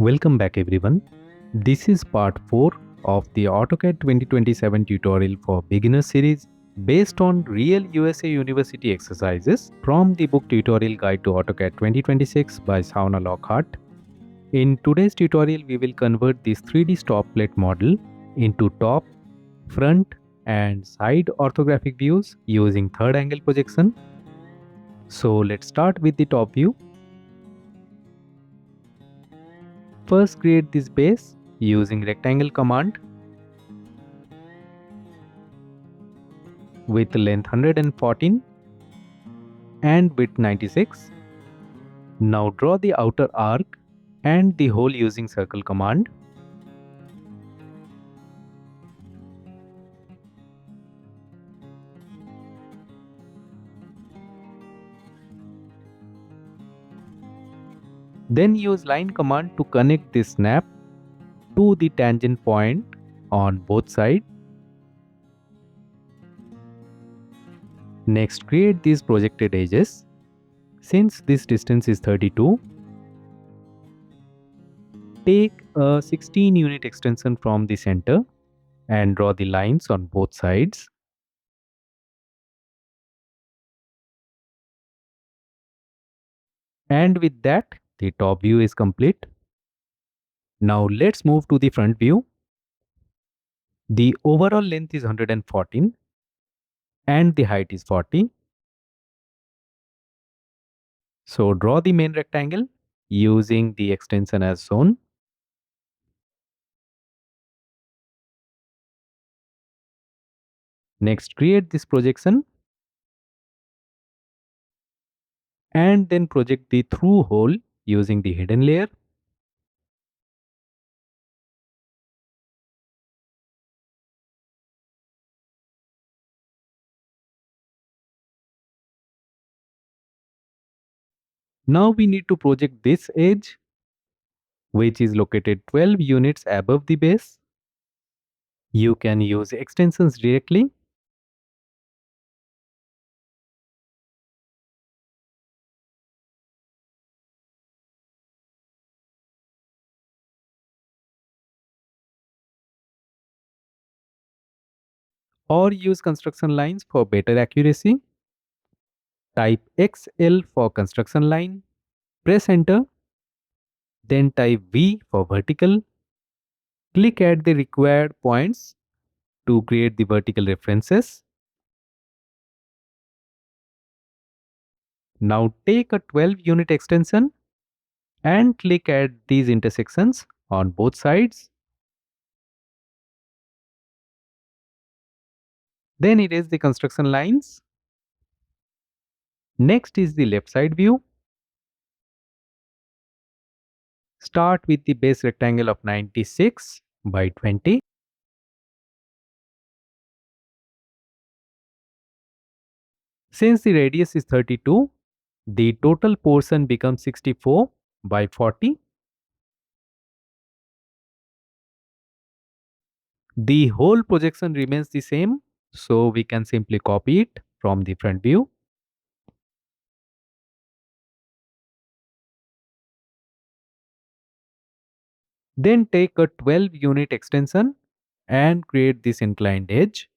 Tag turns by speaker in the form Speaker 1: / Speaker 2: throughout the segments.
Speaker 1: Welcome back everyone. This is part 4 of the AutoCAD 2027 tutorial for beginner series based on real USA University exercises from the book Tutorial Guide to AutoCAD 2026 by Shawna Lockhart. In today's tutorial, we will convert this 3D stop plate model into top, front and side orthographic views using third angle projection. So let's start with the top view. First create this base using rectangle command with length 114 and width 96. Now draw the outer arc and the hole using circle command. Then use line command to connect this snap to the tangent point on both sides. Next create these projected edges. Since this distance is 32, take a 16 unit extension from the center and draw the lines on both sides. And with that, the top view is complete. Now let's move to the front view. The overall length is 114 and the height is 40. So draw the main rectangle using the extension as shown. Next create this projection and then project the through hole using the hidden layer. Now we need to project this edge, which is located 12 units above the base. You can use extensions directly or use construction lines for better accuracy. Type XL for construction line, press enter, then type V for vertical. Click at the required points to create the vertical references. Now take a 12 unit extension and click at these intersections on both sides. Then erase the construction lines. Next is the left side view. Start with the base rectangle of 96 by 20. Since the radius is 32, the total portion becomes 64 by 40. The whole projection remains the same, so we can simply copy it from the front view. Then take a 12 unit extension and create this inclined edge.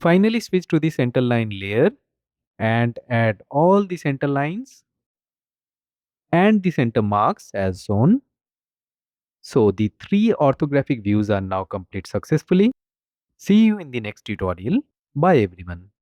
Speaker 1: Finally switch to the center line layer and add all the center lines and the center marks as shown. So the 3 orthographic views are now complete successfully. See you in the next tutorial. Bye everyone.